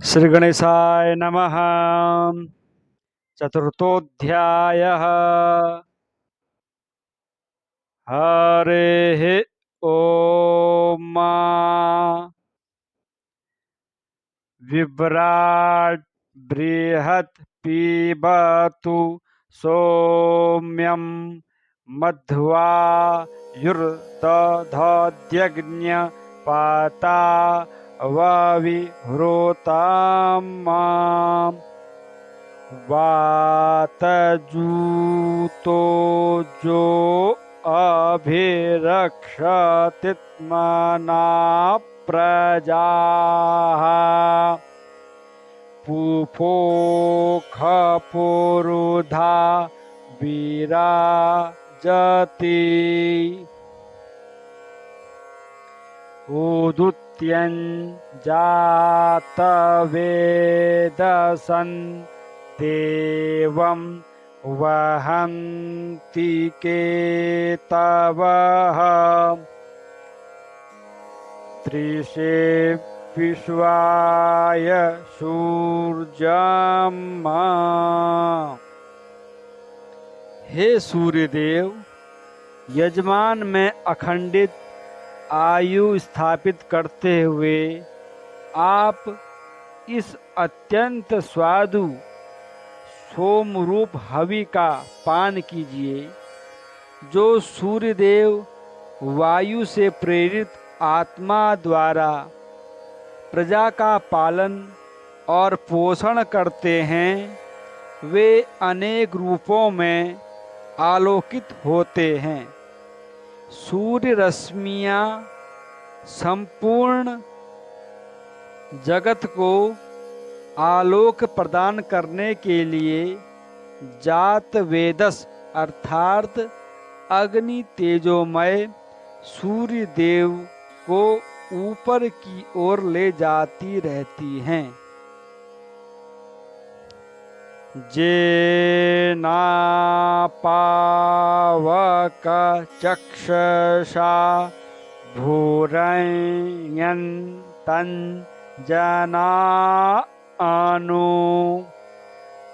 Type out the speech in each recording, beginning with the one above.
श्री गणेशाय नमः। चतुर्थोऽध्यायः। हरेः ॐ। विभ्राट् बृहत् पिबतु सौम्यं मध्वा युर्दधत्यग्न्य पाता वविहृताम् वातजूतो जो अभिरक्षतित्मना प्रजाः पुफोखपुरुधा विराजति उदुत्यञ्जातवेदसन् देवं वहन्ति केतवः त्रिशे विश्वाय सूर्यम्। हे सूर्यदेव, यजमान में अखंडित आयु स्थापित करते हुए आप इस अत्यंत स्वादु सोमरूप हवि का पान कीजिए, जो सूर्यदेव वायु से प्रेरित आत्मा द्वारा प्रजा का पालन और पोषण करते हैं। वे अनेक रूपों में आलोकित होते हैं। सूर्य रश्मियाँ संपूर्ण जगत को आलोक प्रदान करने के लिए जात वेदस अर्थात अग्नि तेजोमय सूर्य देव को ऊपर की ओर ले जाती रहती हैं। जेनापावक चक्षसा भूरयन्तन् जनानु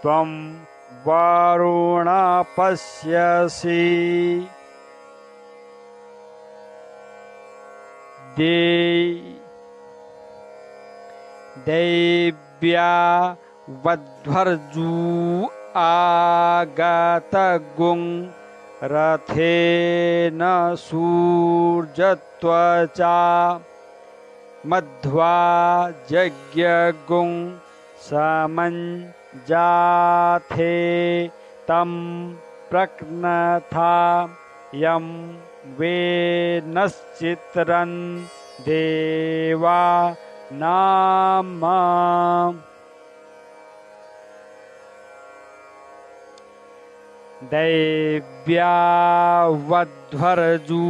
त्वं वरुण पश्यसि देव्या वध्वर्जू आगतगुं रथेन सूर्यत्वचा मध्वा यज्ञगुं समञ्जाथे तं प्रक्नथा यं वेनश्चित्रन् देवा नाम। दैव्या वध्वर्जू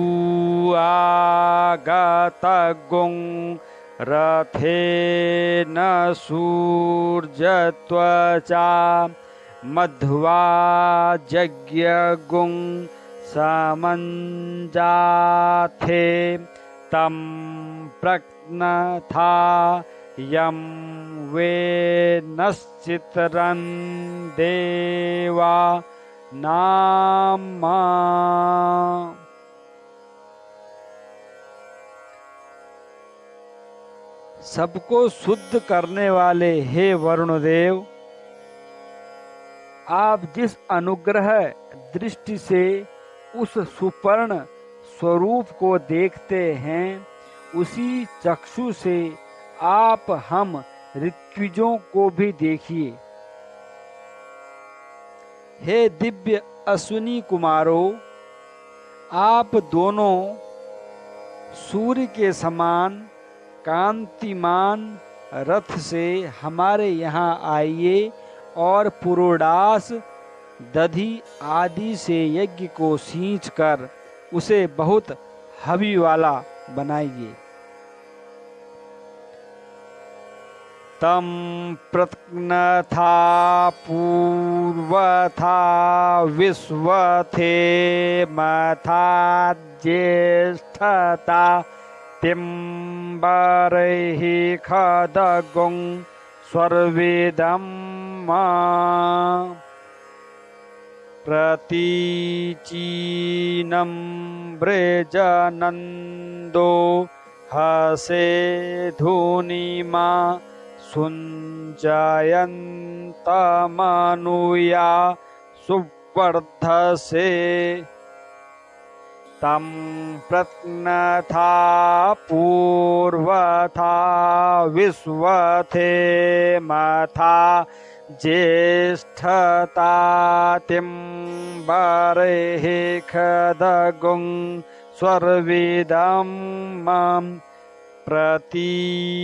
आगतगुं रथेन सूर्यत्वचा मध्वा यज्ञगुं समञ्जाथे तं प्रक्नथा यं वेनश्चित्रन् देवा नाम। सबको शुद्ध करने वाले हे वरुणदेव, आप जिस अनुग्रह दृष्टि से उस सुपर्ण स्वरूप को देखते हैं, उसी चक्षु से आप हम ऋत्विजों को भी देखिए। हे दिव्य अश्विनी कुमारों, आप दोनों सूर्य के समान कांतिमान रथ से हमारे यहाँ आइए और पुरोडास दधि आदि से यज्ञ को सींचकर उसे बहुत हवि वाला बनाइए। तं प्रत्नथा पूर्वथा विश्वथे मथा ज्येष्ठता तिम्बरैः खदगुं स्वर्वेदं मा प्रतीचीनं व्रजनन्दो हसे धूनिमा सुञ्जयन्तमनुया सुवर्धसे तं प्रत्नथा पूर्वथा विश्वथे मथा ज्येष्ठतातिं बरेः खदगुं स्वर्वेदं मां प्रतीचीनं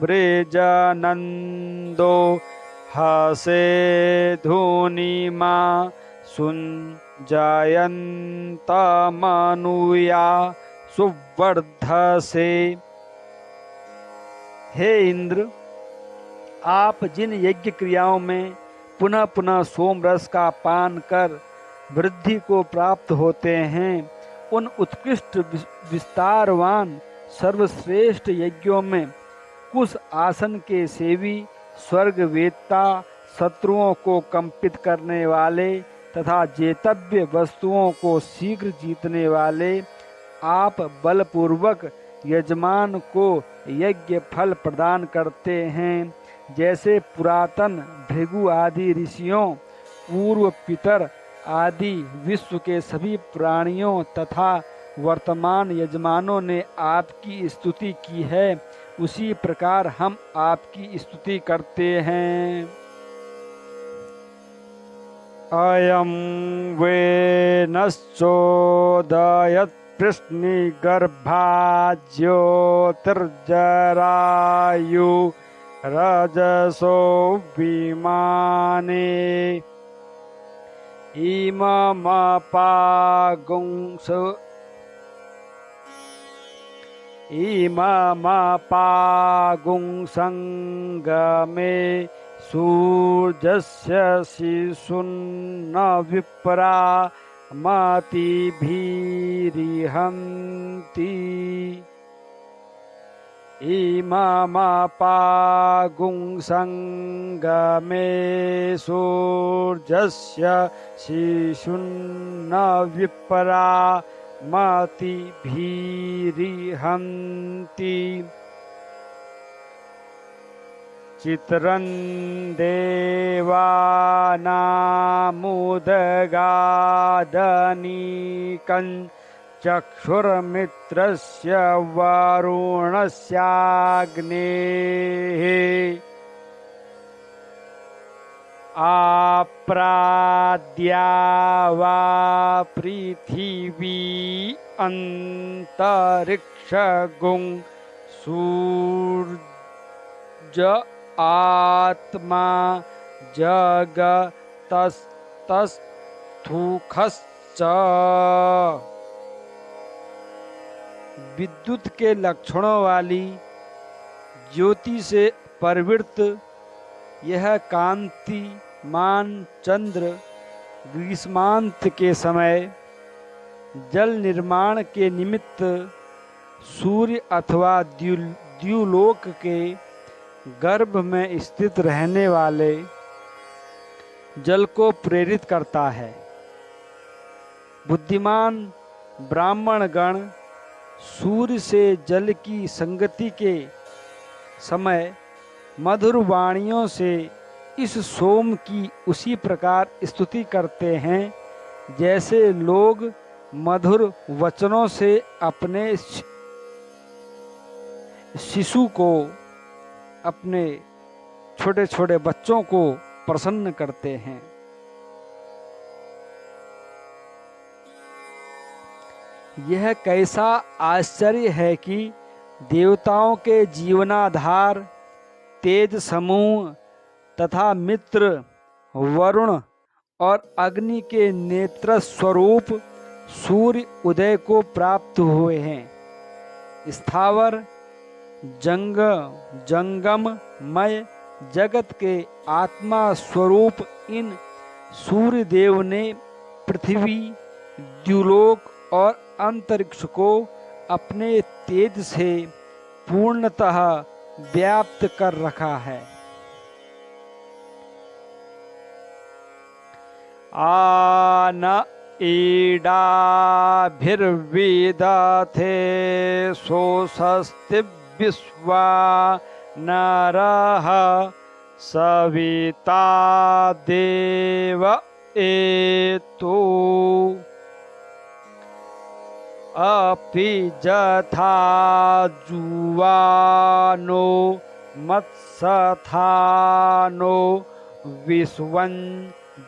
व्रजनन्दो हसे धूनिमा सुञ्जयन्तमनुया सुवर्धसे। हे इंद्र, आप जिन यज्ञ क्रियाओं में पुनः पुनः सोम रस का पान कर वृद्धि को प्राप्त होते हैं, उन उत्कृष्ट विस्तारवान सर्वश्रेष्ठ यज्ञों में कुश आसन के सेवी, स्वर्ग वेत्ता, शत्रुओं को कंपित करने वाले तथा जेतव्य वस्तुओं को शीघ्र जीतने वाले, आप बलपूर्वक यजमान को यज्ञ फल प्रदान करते हैं। जैसे पुरातन भृगु आदि ऋषियों, पूर्व पितर आदि विश्व के सभी प्राणियों तथा वर्तमान यजमानों ने आपकी स्तुति की है, उसी प्रकार हम आपकी स्तुति करते हैं। अयं वेनश्चोदयत् कृष्णिगर्भा ज्योतिर्जरायु रजसो विमाने इममपागुंसंगमे सूर्यस्य शिशुन्न विप्रा मतिभिरिहन्ति। इममपागुंसंगमे सूर्यस्य शिशुन्न विप्रा मतिभिरिहन्ति। चित्रं देवानामुदगादनीकं चक्षुर्मित्रस्य वरुणस्याग्नेः आप्राद्या वा पृथिवी अन्तरिक्षगुं सूर्य आत्मा जगतस्तस्थुखश्च। विद्युत के लक्षणों वाली ज्योति से परिवृत यह कांतिमान चंद्र ग्रीष्मांत के समय जल निर्माण के निमित्त सूर्य अथवा द्युलोक के गर्भ में स्थित रहने वाले जल को प्रेरित करता है। बुद्धिमान ब्राह्मण गण सूर्य से जल की संगति के समय मधुर वाणियों से इस सोम की उसी प्रकार स्तुति करते हैं जैसे लोग मधुर वचनों से अपने शिशु को, अपने छोटे छोटे बच्चों को प्रसन्न करते हैं। यह कैसा आश्चर्य है कि देवताओं के जीवनाधार तेज समूह तथा मित्र वरुण और अग्नि के नेत्र स्वरूप सूर्य उदय को प्राप्त हुए हैं। स्थावर जंगममय जगत के आत्मा स्वरूप इन सूर्य देव ने पृथ्वी, द्युलोक और अंतरिक्ष को अपने तेज से पूर्णतः व्याप्त कर रखा है। आन ईडाभिर्विदथे सोऽस्ति विश्वा नरः सविता देव एतो अपि जथा जुवानो मत्सथानो विश्वं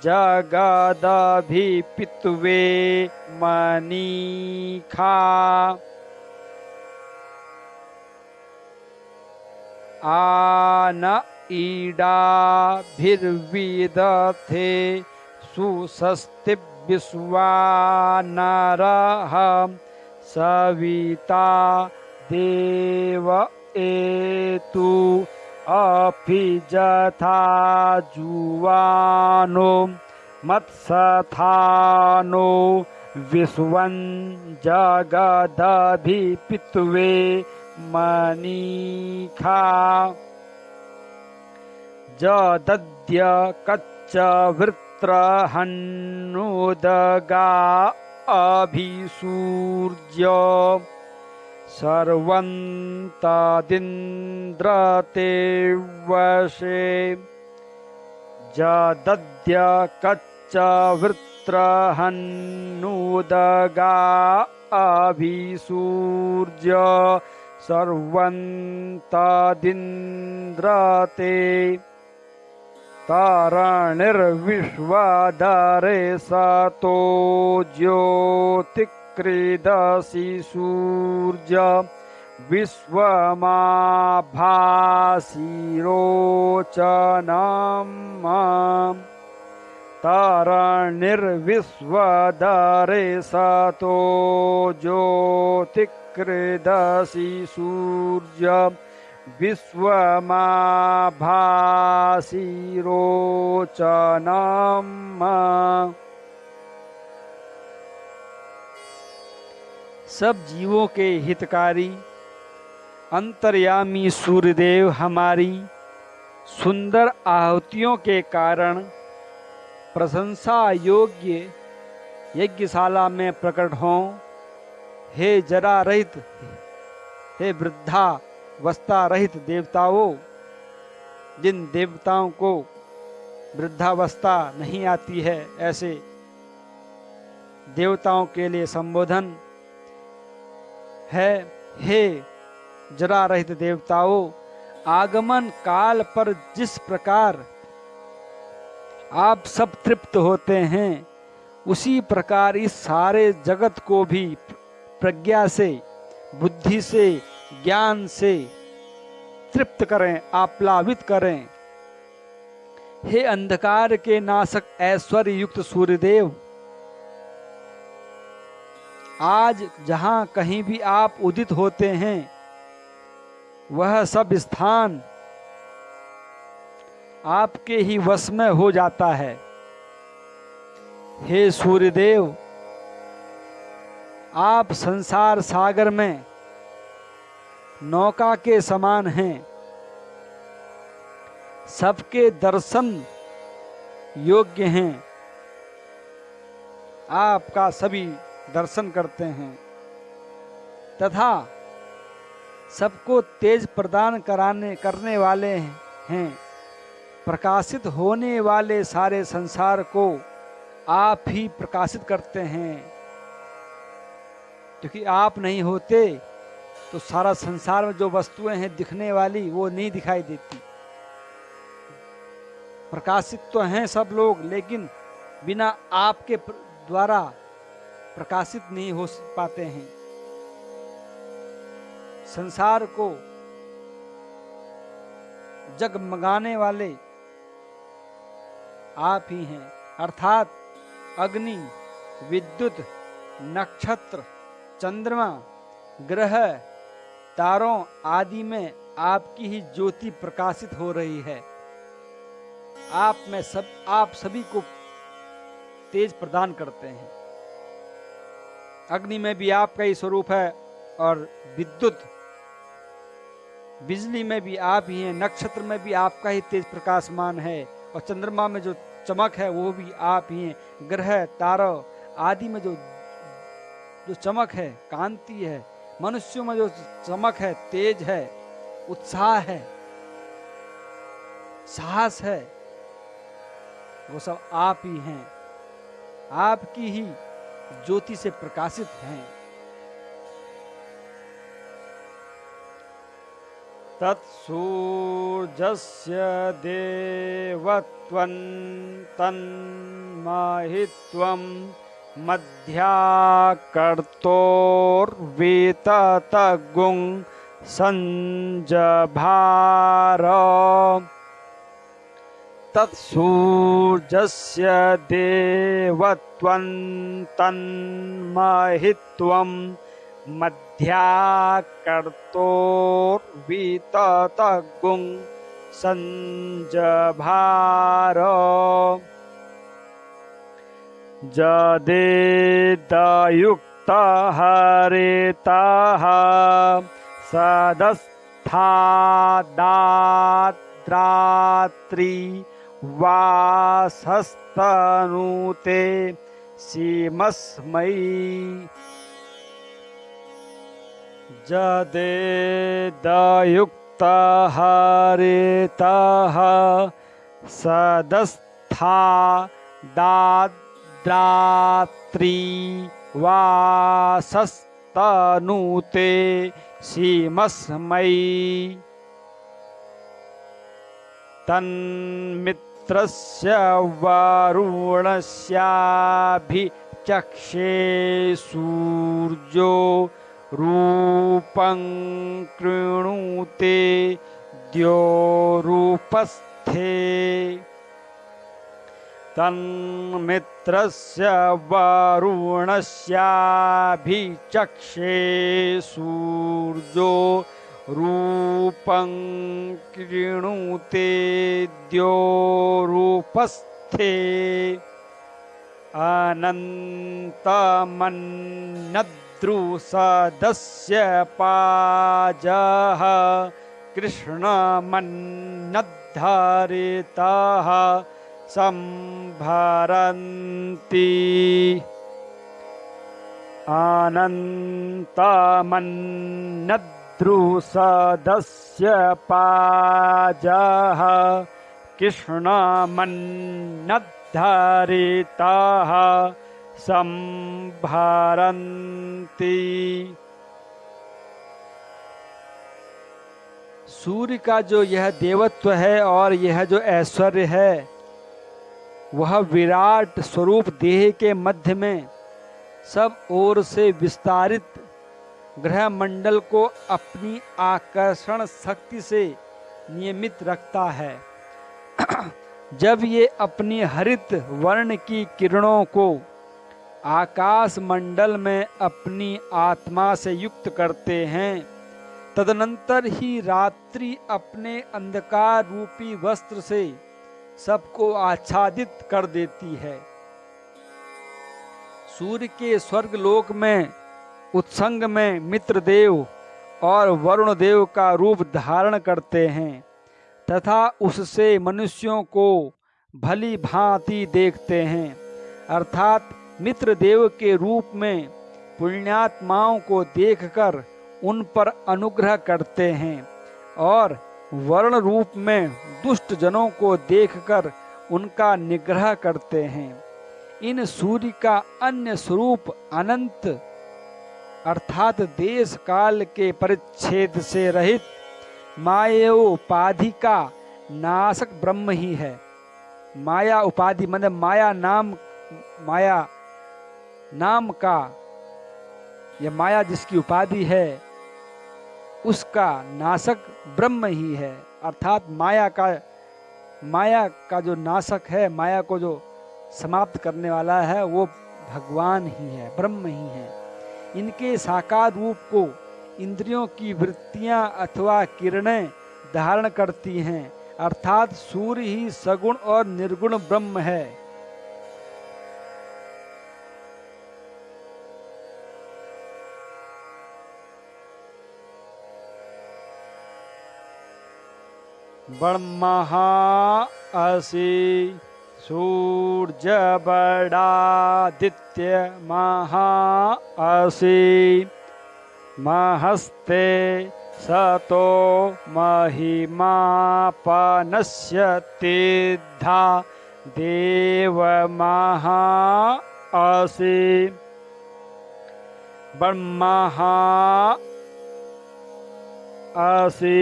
जगदभिपित्वे मनीखा आन ईडाभिर्विदथे सुषस्ति विश्वा नरः सविता देव एतु अपि जथा जुवानो मत्सथानो विश्वं जगदभिपित्वे मनीखा जदद्य कच्च वृत्रहन्नुदगा अभिसूर्य सर्वं तदिन्द्रते वशे जदद्य कच्च वृत्रहन्नुदगा अभिसूर्य सर्वं तदिन्द्रते तारणिर्विश्वदरे सतो ज्योतिकृदसि सूर्य विश्वमाभासिरोचनम् तारणिर्विश्वदरे सतो ज्योतिकृदसि सूर्य विश्वमाभासिरोचनम्। सब जीवों के हितकारी अंतर्यामी सूर्यदेव हमारी सुंदर आहुतियों के कारण प्रशंसा योग्य यज्ञशाला में प्रकट हों। हे जरा रहित, हे वृद्धावस्था रहित देवताओं, जिन देवताओं को वृद्धावस्था नहीं आती है, ऐसे देवताओं के लिए संबोधन है। हे जरा रहित देवताओं, आगमन काल पर जिस प्रकार आप सब तृप्त होते हैं, उसी प्रकार इस सारे जगत को भी प्रज्ञा से, बुद्धि से, ज्ञान से तृप्त करें, आप्लावित करें। हे अंधकार के नाशक ऐश्वर्य युक्त सूर्यदेव, आज जहां कहीं भी आप उदित होते हैं, वह सब स्थान आपके ही वश में हो जाता है। हे सूर्यदेव, आप संसार सागर में नौका के समान हैं, सबके दर्शन योग्य हैं। आपका सभी दर्शन करते हैं तथा सबको तेज प्रदान करने वाले हैं। प्रकाशित होने वाले सारे संसार को आप ही प्रकाशित करते हैं, क्योंकि आप नहीं होते तो सारा संसार में जो वस्तुएं हैं दिखने वाली, वो नहीं दिखाई देती। प्रकाशित तो हैं सब लोग, लेकिन बिना आपके द्वारा प्रकाशित नहीं हो पाते हैं। संसार को जगमगाने वाले आप ही हैं, अर्थात अग्नि, विद्युत, नक्षत्र, चंद्रमा, ग्रह, तारों आदि में आपकी ही ज्योति प्रकाशित हो रही है। आप सभी को तेज प्रदान करते हैं। अग्नि में भी आपका ही स्वरूप है, और विद्युत बिजली में भी आप ही हैं, नक्षत्र में भी आपका ही तेज प्रकाशमान है, और चंद्रमा में जो चमक है वो भी आप ही हैं, ग्रह तारा आदि में जो जो चमक है, कांति है, मनुष्यों में जो चमक है, तेज है, उत्साह है, साहस है, वो सब आप ही हैं, आपकी ही ज्योति से प्रकाशित हैं। तत्सूर्यस्य देवत्वं तन्महित्वं मध्याकर्तोर्वेततगुं संजभार। तत्सूर्यस्य देवत्वं तन्महित्वं मध्याकर्तोर्विततगुं संजभार। जदेदयुक्तः हरेतः सदस्थादाद्रात्रि वासस्तनुते सीमस्मै। जदेदयुक्तः हरेतः सदस्थादाद्रात्रि वासस्तनुते सीमस्मै। तन्मित्रस्य वरुणस्याभिचक्षे सूर्यो रूपं कृणुते द्योरूपस्थे। तन्मित्रस्य वरुणस्याभिचक्षे सूर्यो रूपं कृणुते द्योरूपस्थे। अनन्तमन्नद्रुसदस्य पाजः कृष्णमन्नद्धरितः संभरन्ति। अनन्तमन्नद्रुसदस्य पाजः कृष्णमन्नद्धरितः संभरन्ति। सूर्य का जो यह देवत्व है और यह जो ऐश्वर्य है, वह विराट स्वरूप देह के मध्य में सब ओर से विस्तारित ग्रह मंडल को अपनी आकर्षण शक्ति से नियमित रखता है। जब ये अपनी हरित वर्ण की किरणों को आकाश मंडल में अपनी आत्मा से युक्त करते हैं, तदनंतर ही रात्रि अपने अंधकार रूपी वस्त्र से सबको आच्छादित कर देती है। सूर्य के स्वर्गलोक में उत्संग में मित्रदेव और वरुण देव का रूप धारण करते हैं तथा उससे मनुष्यों को भली भांति देखते हैं, अर्थात मित्रदेव के रूप में पुण्यात्माओं को देखकर उन पर अनुग्रह करते हैं और वर्ण रूप में दुष्ट जनों को देखकर उनका निग्रह करते हैं। इन सूर्य का अन्य स्वरूप अनंत अर्थात देश काल के परिच्छेद से रहित मायोपाधि का नाशक ब्रह्म ही है। माया उपाधि मतलब माया नाम का, यह माया जिसकी उपाधि है उसका नाशक ब्रह्म ही है, अर्थात माया का जो नाशक है, माया को जो समाप्त करने वाला है वो भगवान ही है, ब्रह्म ही है। इनके साकार रूप को इंद्रियों की वृत्तियां अथवा किरणें धारण करती हैं, अर्थात सूर्य ही सगुण और निर्गुण ब्रह्म है। ब्रह्मा असि सूर्य बड़ादित्य महा असि महस्ते सतो महिमा पनश्यतिद्धा देव महा असि ब्रह्मा असि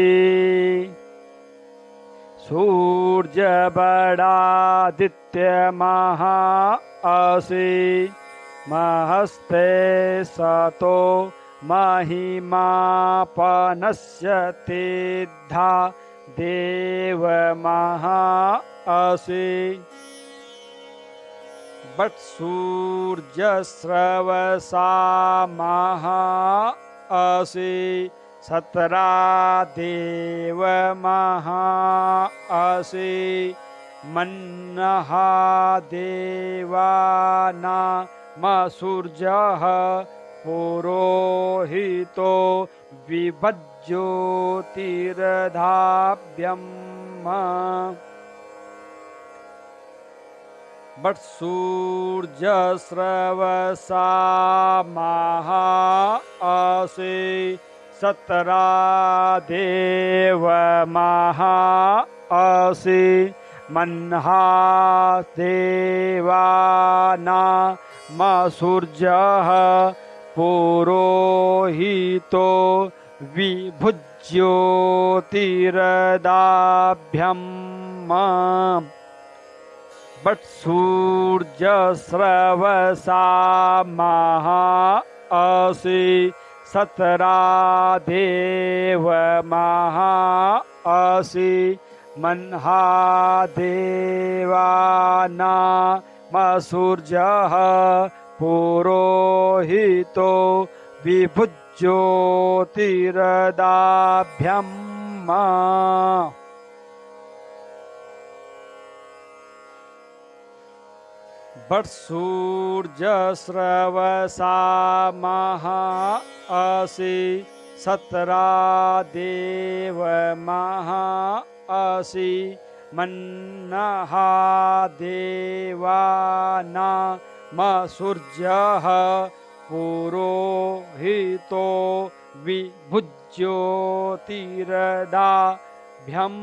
सूर्य बड़ादित्य महा असि महस्ते सतो महिमा पनश्यतिद्धा देव महा असि बट सूर्य स्रवसा महा असि सतरा देव महा असि मन्नहा देवाना सूर्यः पुरोहितो विभज्योतिरधाभ्यम् बट सूर्य स्रवसा महा असि सतरा देव महा असि मन्हा देवाना सूर्यः पुरोहितो विभुज्योतिरदाभ्यम् बट सूर्य स्रवसा महा असि सतरा देव महा असि मन्हा देवाना सूर्यः पुरोहितो विभुज्योतिरदाभ्यम् बट सूर्य स्रवसा महा असि सतरा देव महा असि मन्नहा देवाना सूर्यः पुरोहितो विभुज्योतिरदाभ्यम्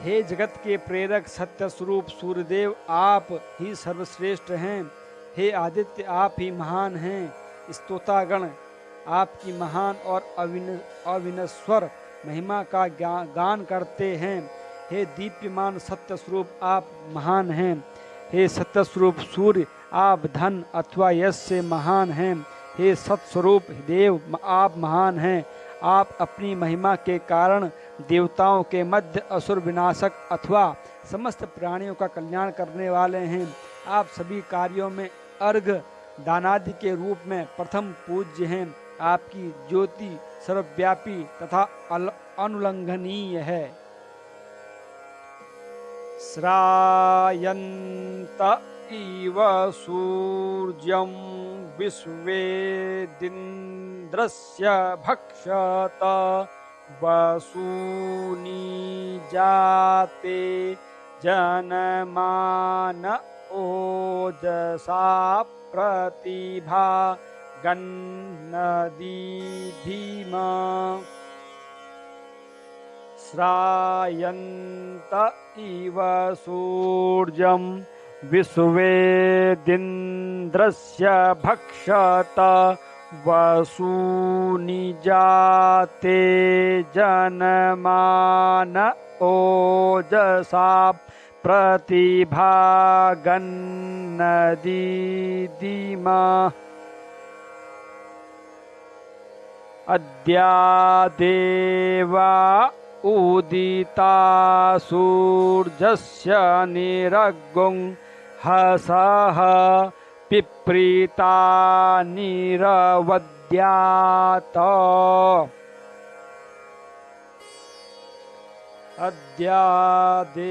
हे जगत के प्रेरक सत्य स्वरूप सूर्यदेव, आप ही सर्वश्रेष्ठ हैं। हे आदित्य, आप ही महान हैं। स्तोतागण आपकी महान और अविनश्वर महिमा का गान करते हैं। हे दीप्यमान सत्य स्वरूप, आप महान हैं। हे सत्य स्वरूप सूर्य, आप धन अथवा यश से महान हैं। हे सत्स्वरूप देव, आप महान हैं। आप अपनी महिमा के कारण देवताओं के मध्य असुर विनाशक अथवा समस्त प्राणियों का कल्याण करने वाले हैं। आप सभी कार्यों में अर्घ दानादि के रूप में प्रथम पूज्य हैं। आपकी ज्योति सर्वव्यापी तथा अनुल्लंघनीय है। श्रायन्त इव सूर्यं विश्वेदिन्द्रस्य भक्षत वसूनि जाते जनमान ओजसा प्रतिभा गन्नदीधिमा श्रायन्त इव सूर्यं विश्वेदिन्द्रस्य भक्षत वसूनि जाते जनमान ओजसा प्रतिभा गन्नदीधिमा अद्यादेवा उदिता सूर्यस्य निरग्गुं हसः पिप्रीता निरवद्यात अद्यादेवा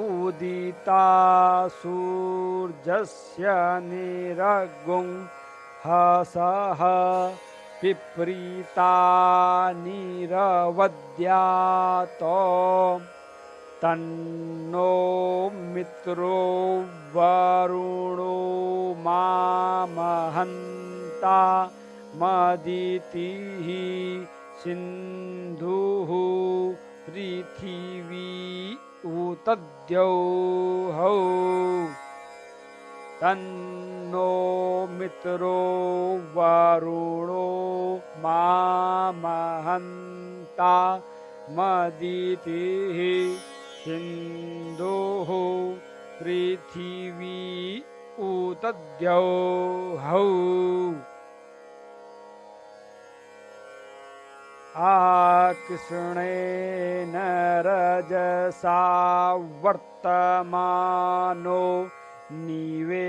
उदिता सूर्यस्य निरग्गुं हसः पिप्रीता निरवद्यात् तन्नो मित्रो वरुणो मामहन्ता मदितिः सिन्धुः पृथिवी उतद्यौः तन्नो मित्रो वरुणो मामहन्ता मदितिः सिन्धुः पृथिवी उतद्यौः आकृष्णेन रजसा वर्तमानो निवेशयन्नमृतं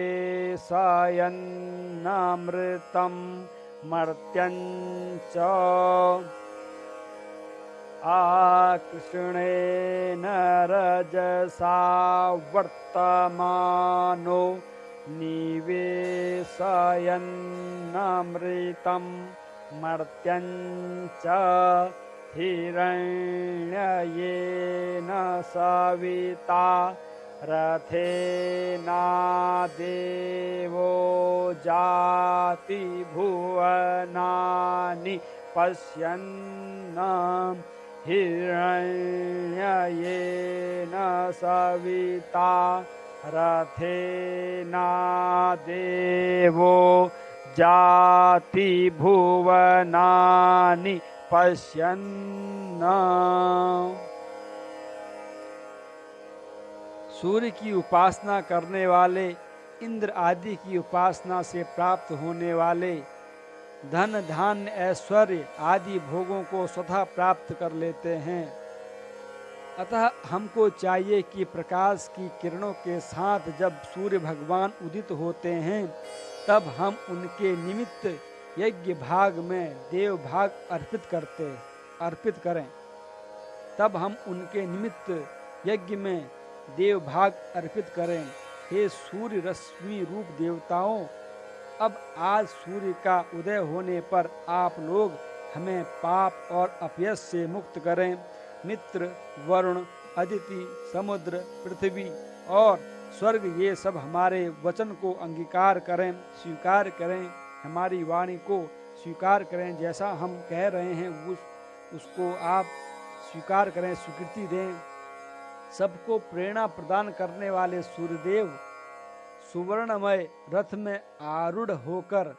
मर्त्यं च आकृष्णेन रजसा वर्तमानो निवेशयन्नमृतं मर्त्यं च हिरण्ययेन सविता रथेनादेवो जाति भुवनानि पश्यन् हिरण्ययेन सविता रथेनादेवो जाति भुवनानि पश्यन्। सूर्य की उपासना करने वाले इंद्र आदि की उपासना से प्राप्त होने वाले धन धान्य ऐश्वर्य आदि भोगों को स्वतः प्राप्त कर लेते हैं। अतः हमको चाहिए कि प्रकाश की किरणों के साथ जब सूर्य भगवान उदित होते हैं तब हम उनके निमित्त यज्ञ भाग में देव भाग अर्पित करें। तब हम उनके निमित्त यज्ञ में देव भाग अर्पित करें। हे सूर्य रश्मि रूप देवताओं, अब आज सूर्य का उदय होने पर आप लोग हमें पाप और अपयश से मुक्त करें। मित्र, वरुण, अदिति, समुद्र, पृथ्वी और स्वर्ग ये सब हमारे वचन को अंगीकार करें, स्वीकार करें, हमारी वाणी को स्वीकार करें। जैसा हम कह रहे हैं उसको आप स्वीकार करें, स्वीकृति दें। सबको प्रेरणा प्रदान करने वाले सूर्यदेव सुवर्णमय रथ में आरूढ़ होकर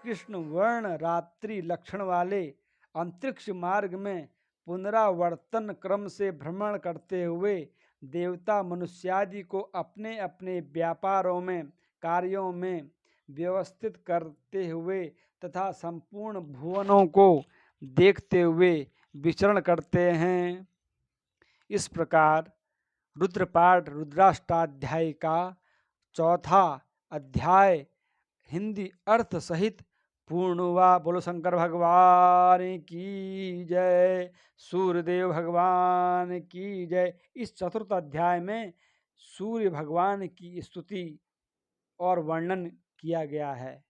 कृष्ण वर्ण रात्रि लक्षण वाले अंतरिक्ष मार्ग में पुनरावर्तन क्रम से भ्रमण करते हुए देवता मनुष्यादि को अपने अपने व्यापारों में कार्यों में व्यवस्थित करते हुए तथा संपूर्ण भुवनों को देखते हुए विचरण करते हैं। इस प्रकार रुद्रपाठ रुद्राष्टाध्याय का चौथा अध्याय हिंदी अर्थ सहित पूर्ण हुआ। बोलो शंकर भगवान की जय, सूर्यदेव भगवान की जय। इस चतुर्थ अध्याय में सूर्य भगवान की स्तुति और वर्णन किया गया है।